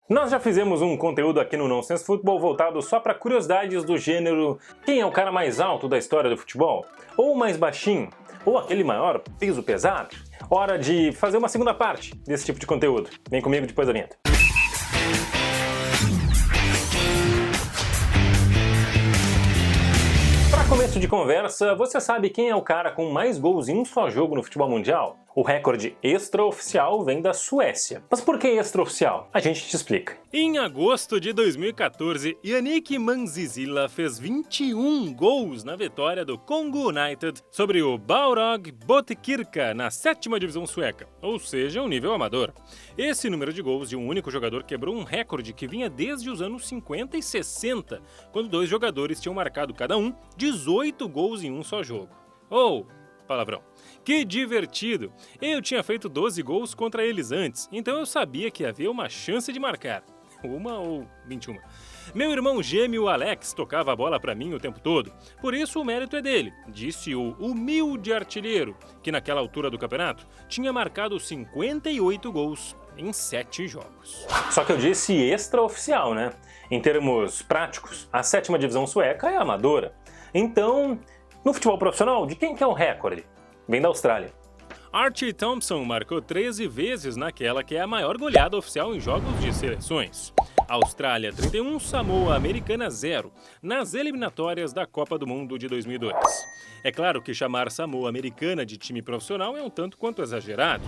Nós já fizemos um conteúdo aqui no Nonsense Football voltado só para curiosidades do gênero: quem é o cara mais alto da história do futebol? Ou o mais baixinho? Ou aquele maior peso pesado? Hora de fazer uma segunda parte desse tipo de conteúdo. Vem comigo depois da vinheta. Para começo de conversa, você sabe quem é o cara com mais gols em um só jogo no futebol mundial? O recorde extraoficial vem da Suécia. Mas por que extraoficial? A gente te explica. Em agosto de 2014, Yannick Manzizila fez 21 gols na vitória do Congo United sobre o Balrog Botkyrka na 7ª divisão sueca, ou seja, um nível amador. Esse número de gols de um único jogador quebrou um recorde que vinha desde os anos 50 e 60, quando dois jogadores tinham marcado cada um 18 gols em um só jogo. Palavrão. Que divertido! Eu tinha feito 12 gols contra eles antes, então eu sabia que havia uma chance de marcar. Uma ou 21. Meu irmão gêmeo Alex tocava a bola pra mim o tempo todo, por isso o mérito é dele, disse o humilde artilheiro, que naquela altura do campeonato tinha marcado 58 gols em 7 jogos. Só que eu disse extraoficial, né? Em termos práticos, a 7ª divisão sueca é amadora. Então, no futebol profissional, de quem que é o recorde? Vem da Austrália. Archie Thompson marcou 13 vezes naquela que é a maior goleada oficial em jogos de seleções. Austrália 31, Samoa Americana 0, nas eliminatórias da Copa do Mundo de 2002. É claro que chamar Samoa Americana de time profissional é um tanto quanto exagerado.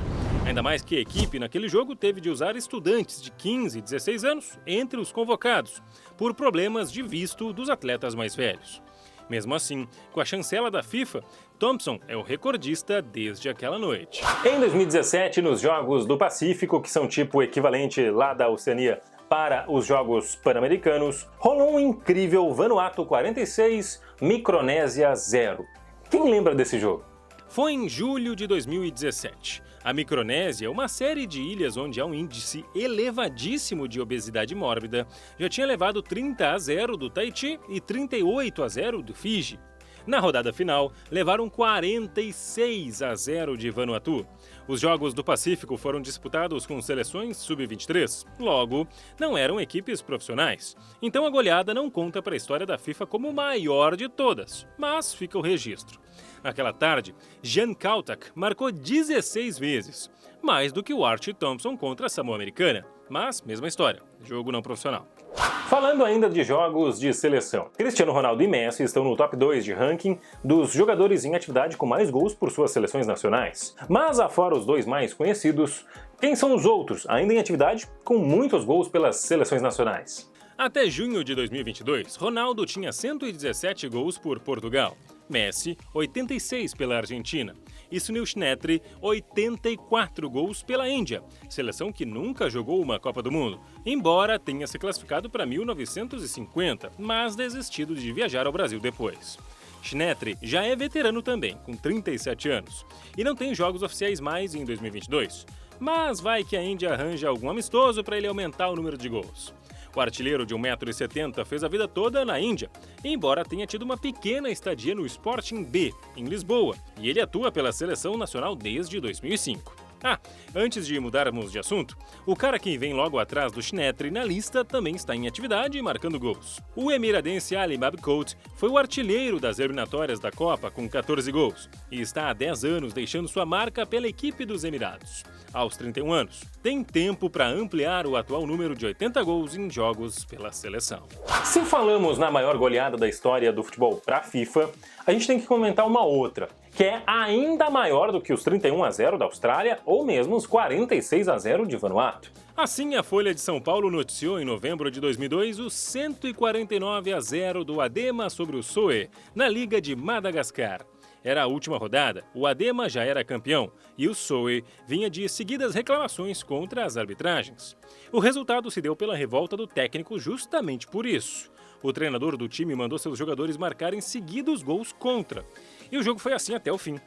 Ainda mais que a equipe naquele jogo teve de usar estudantes de 15 e 16 anos entre os convocados, por problemas de visto dos atletas mais velhos. Mesmo assim, com a chancela da FIFA, Thompson é o recordista desde aquela noite. Em 2017, nos Jogos do Pacífico, que são tipo o equivalente lá da Oceania para os Jogos Pan-Americanos, rolou um incrível Vanuatu 46, Micronésia 0. Quem lembra desse jogo? Foi em julho de 2017. A Micronésia, uma série de ilhas onde há um índice elevadíssimo de obesidade mórbida, já tinha levado 30-0 do Tahiti e 38-0 do Fiji. Na rodada final, levaram 46-0 de Vanuatu. Os Jogos do Pacífico foram disputados com seleções sub-23, logo, não eram equipes profissionais. Então a goleada não conta para a história da FIFA como maior de todas, mas fica o registro. Naquela tarde, Jan Kautak marcou 16 vezes, mais do que o Archie Thompson contra a Samoa Americana, mas mesma história, jogo não profissional. Falando ainda de jogos de seleção, Cristiano Ronaldo e Messi estão no top 2 de ranking dos jogadores em atividade com mais gols por suas seleções nacionais. Mas afora os dois mais conhecidos, quem são os outros ainda em atividade com muitos gols pelas seleções nacionais? Até junho de 2022, Ronaldo tinha 117 gols por Portugal, Messi 86 pela Argentina e Sunil Chhetri 84 gols pela Índia, seleção que nunca jogou uma Copa do Mundo, embora tenha se classificado para 1950, mas desistido de viajar ao Brasil depois. Chhetri já é veterano também, com 37 anos, e não tem jogos oficiais mais em 2022, mas vai que a Índia arranja algum amistoso para ele aumentar o número de gols. O artilheiro de 1,70 m fez a vida toda na Índia, embora tenha tido uma pequena estadia no Sporting B, em Lisboa, e ele atua pela seleção nacional desde 2005. Antes de mudarmos de assunto, o cara que vem logo atrás do Chhetri na lista também está em atividade e marcando gols. O emiradense Ali Mabkout foi o artilheiro das eliminatórias da Copa com 14 gols e está há 10 anos deixando sua marca pela equipe dos Emirados. Aos 31 anos, tem tempo para ampliar o atual número de 80 gols em jogos pela seleção. Se falamos na maior goleada da história do futebol para a FIFA, a gente tem que comentar uma outra, que é ainda maior do que os 31-0 da Austrália ou mesmo os 46-0 de Vanuatu. Assim, a Folha de São Paulo noticiou em novembro de 2002 o 149-0 do Adema sobre o Soe, na Liga de Madagascar. Era a última rodada, o Adema já era campeão e o Soe vinha de seguidas reclamações contra as arbitragens. O resultado se deu pela revolta do técnico justamente por isso. O treinador do time mandou seus jogadores marcarem seguidos gols contra. E o jogo foi assim até o fim.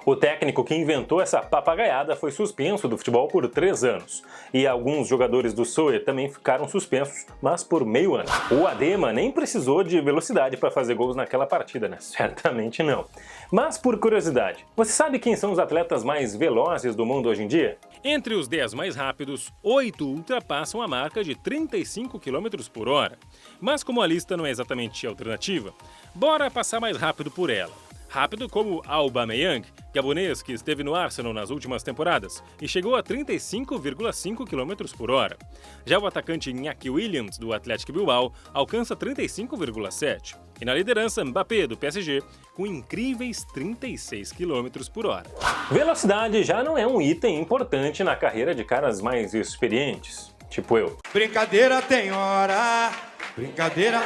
O técnico que inventou essa papagaiada foi suspenso do futebol por 3 anos. E alguns jogadores do Soe também ficaram suspensos, mas por meio ano. O Adema nem precisou de velocidade para fazer gols naquela partida, né? Certamente não. Mas por curiosidade, você sabe quem são os atletas mais velozes do mundo hoje em dia? Entre os 10 mais rápidos, 8 ultrapassam a marca de 35 km por hora. Mas como a lista não é exatamente alternativa, bora passar mais rápido por ela. Rápido como Aubameyang, gabonês que esteve no Arsenal nas últimas temporadas e chegou a 35,5 km por hora. Já o atacante Iñaki Williams, do Athletic Bilbao, alcança 35,7. E na liderança, Mbappé, do PSG, com incríveis 36 km por hora. Velocidade já não é um item importante na carreira de caras mais experientes, tipo eu. Brincadeira tem hora, brincadeira...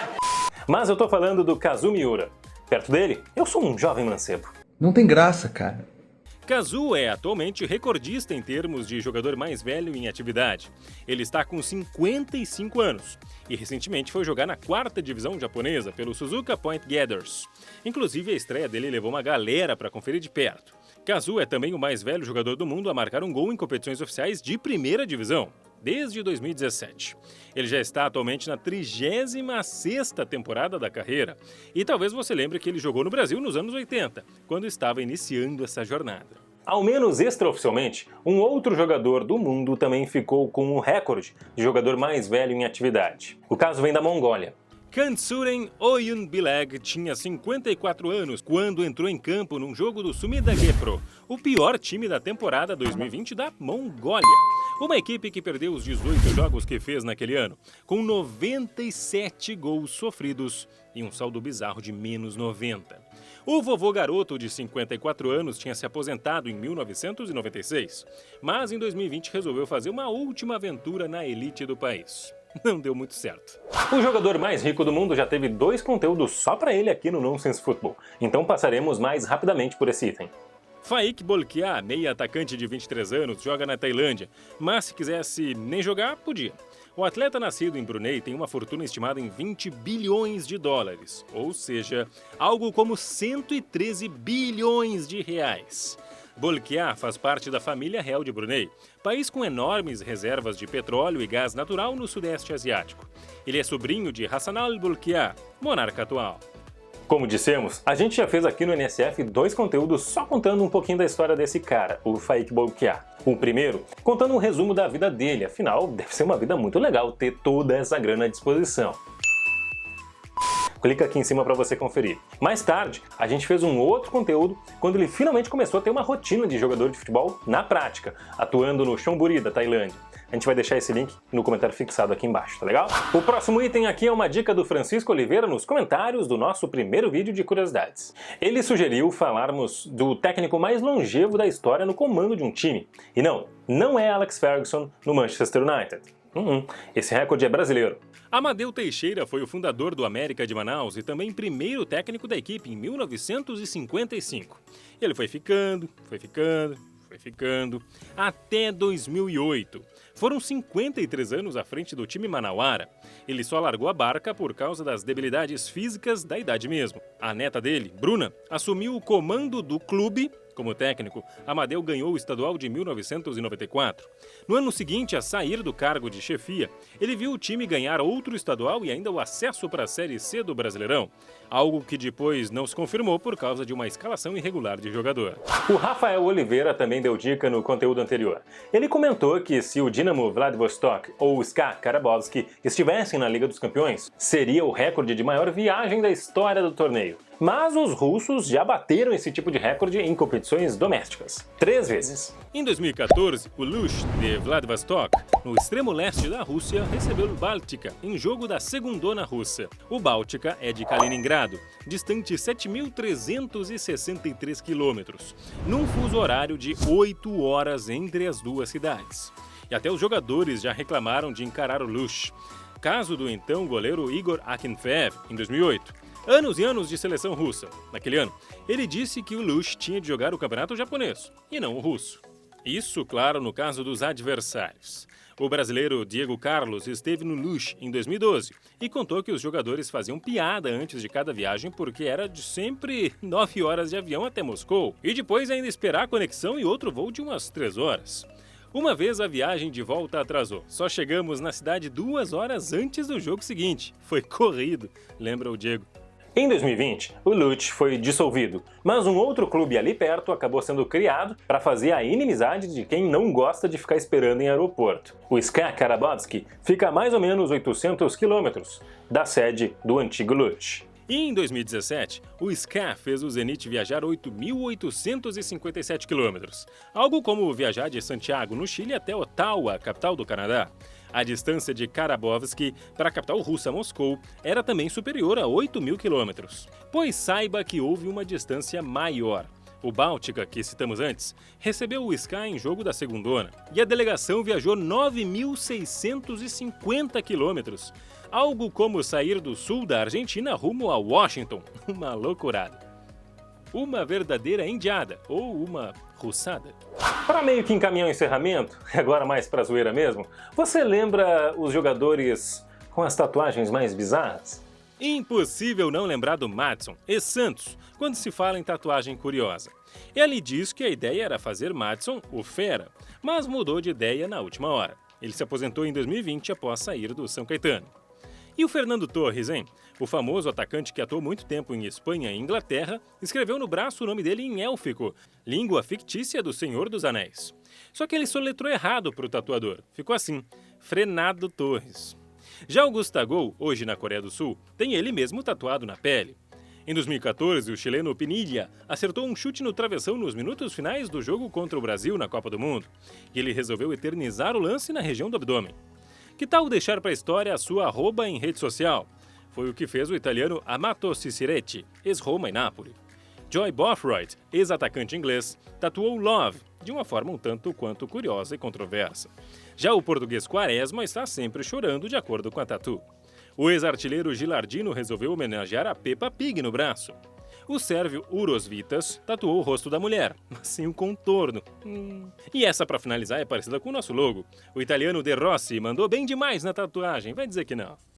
Mas eu tô falando do Kazu Miura. Perto dele, eu sou um jovem mancebo. Não tem graça, cara. Kazu é atualmente recordista em termos de jogador mais velho em atividade. Ele está com 55 anos e recentemente foi jogar na 4ª divisão japonesa pelo Suzuka Point Gators. Inclusive, a estreia dele levou uma galera para conferir de perto. Kazu é também o mais velho jogador do mundo a marcar um gol em competições oficiais de 1ª divisão, desde 2017. Ele já está atualmente na 36ª temporada da carreira. E talvez você lembre que ele jogou no Brasil nos anos 80, quando estava iniciando essa jornada. Ao menos extraoficialmente, um outro jogador do mundo também ficou com o recorde de jogador mais velho em atividade. O caso vem da Mongólia. Kantsuren Oyunbilek tinha 54 anos quando entrou em campo num jogo do Sumida Gepro, o pior time da temporada 2020 da Mongólia. Uma equipe que perdeu os 18 jogos que fez naquele ano, com 97 gols sofridos e um saldo bizarro de menos 90. O vovô garoto de 54 anos tinha se aposentado em 1996, mas em 2020 resolveu fazer uma última aventura na elite do país. Não deu muito certo. O jogador mais rico do mundo já teve 2 conteúdos só pra ele aqui no Nonsense Football, então passaremos mais rapidamente por esse item. Faik Bolkiah, meia atacante de 23 anos, joga na Tailândia, mas se quisesse nem jogar, podia. O atleta nascido em Brunei tem uma fortuna estimada em 20 bilhões de dólares, ou seja, algo como 113 bilhões de reais. Bolkiah faz parte da família real de Brunei, país com enormes reservas de petróleo e gás natural no sudeste asiático. Ele é sobrinho de Hassanal Bolkiah, monarca atual. Como dissemos, a gente já fez aqui no NSF 2 conteúdos só contando um pouquinho da história desse cara, o Faik Bolkiah. O primeiro, contando um resumo da vida dele, afinal, deve ser uma vida muito legal ter toda essa grana à disposição. Clica aqui em cima para você conferir. Mais tarde, a gente fez um outro conteúdo quando ele finalmente começou a ter uma rotina de jogador de futebol na prática, atuando no Chonburi da Tailândia. A gente vai deixar esse link no comentário fixado aqui embaixo, tá legal? O próximo item aqui é uma dica do Francisco Oliveira nos comentários do nosso primeiro vídeo de curiosidades. Ele sugeriu falarmos do técnico mais longevo da história no comando de um time. E não é Alex Ferguson no Manchester United. Esse recorde é brasileiro. Amadeu Teixeira foi o fundador do América de Manaus e também primeiro técnico da equipe em 1955. Ele foi ficando, até 2008. Foram 53 anos à frente do time manauara. Ele só largou a barca por causa das debilidades físicas da idade mesmo. A neta dele, Bruna, assumiu o comando do clube. Como técnico, Amadeu ganhou o estadual de 1994. No ano seguinte a sair do cargo de chefia, ele viu o time ganhar outro estadual e ainda o acesso para a Série C do Brasileirão, algo que depois não se confirmou por causa de uma escalação irregular de jogador. O Rafael Oliveira também deu dica no conteúdo anterior. Ele comentou que se o Dinamo Vladivostok ou o SKA Karabovsky estivessem na Liga dos Campeões, seria o recorde de maior viagem da história do torneio. Mas os russos já bateram esse tipo de recorde em competições domésticas. 3 vezes. Em 2014, o Luzh de Vladivostok, no extremo leste da Rússia, recebeu o Báltica em jogo da segundona russa. O Báltica é de Kaliningrado, distante 7.363 quilômetros, num fuso horário de 8 horas entre as duas cidades. E até os jogadores já reclamaram de encarar o Luzh. Caso do então goleiro Igor Akinfeev, em 2008. Anos e anos de seleção russa. Naquele ano, ele disse que o Luzh tinha de jogar o campeonato japonês, e não o russo. Isso, claro, no caso dos adversários. O brasileiro Diego Carlos esteve no Lush em 2012 e contou que os jogadores faziam piada antes de cada viagem porque era de sempre 9 horas de avião até Moscou e depois ainda esperar a conexão e outro voo de umas 3 horas. Uma vez a viagem de volta atrasou. Só chegamos na cidade 2 horas antes do jogo seguinte. Foi corrido, lembra o Diego. Em 2020, o Lutch foi dissolvido, mas um outro clube ali perto acabou sendo criado para fazer a inimizade de quem não gosta de ficar esperando em aeroporto. O SKA Karabovsky fica a mais ou menos 800 quilômetros da sede do antigo Lutch. E em 2017, o SKA fez o Zenit viajar 8.857 quilômetros, algo como viajar de Santiago, no Chile, até Ottawa, capital do Canadá. A distância de Karabovsky para a capital russa, Moscou, era também superior a 8.000 quilômetros. Pois saiba que houve uma distância maior. O Báltica, que citamos antes, recebeu o SKA em jogo da segundona, e a delegação viajou 9.650 quilômetros, algo como sair do sul da Argentina rumo a Washington. Uma loucurada. Uma verdadeira indiada, ou uma russada. Para meio que encaminhar o encerramento, agora mais pra zoeira mesmo, você lembra os jogadores com as tatuagens mais bizarras? Impossível não lembrar do Madson e Santos quando se fala em tatuagem curiosa. Ele diz que a ideia era fazer Madson o Fera, mas mudou de ideia na última hora. Ele se aposentou em 2020 após sair do São Caetano. E o Fernando Torres, hein? O famoso atacante que atuou muito tempo em Espanha e Inglaterra, escreveu no braço o nome dele em élfico, língua fictícia do Senhor dos Anéis. Só que ele soletrou errado para o tatuador. Ficou assim, Frenado Torres. Já o Gustavo, hoje na Coreia do Sul, tem ele mesmo tatuado na pele. Em 2014, o chileno Pinilla acertou um chute no travessão nos minutos finais do jogo contra o Brasil na Copa do Mundo. E ele resolveu eternizar o lance na região do abdômen. Que tal deixar para a história a sua arroba em rede social? Foi o que fez o italiano Amato Ciciretti, ex-Roma e Nápoles. Joy Bothroyd, ex-atacante inglês, tatuou Love, de uma forma um tanto quanto curiosa e controversa. Já o português Quaresma está sempre chorando de acordo com a tatu. O ex-artilheiro Gilardino resolveu homenagear a Peppa Pig no braço. O sérvio Uros Vitas tatuou o rosto da mulher, mas sem o contorno. E essa, para finalizar, é parecida com o nosso logo. O italiano De Rossi mandou bem demais na tatuagem, vai dizer que não.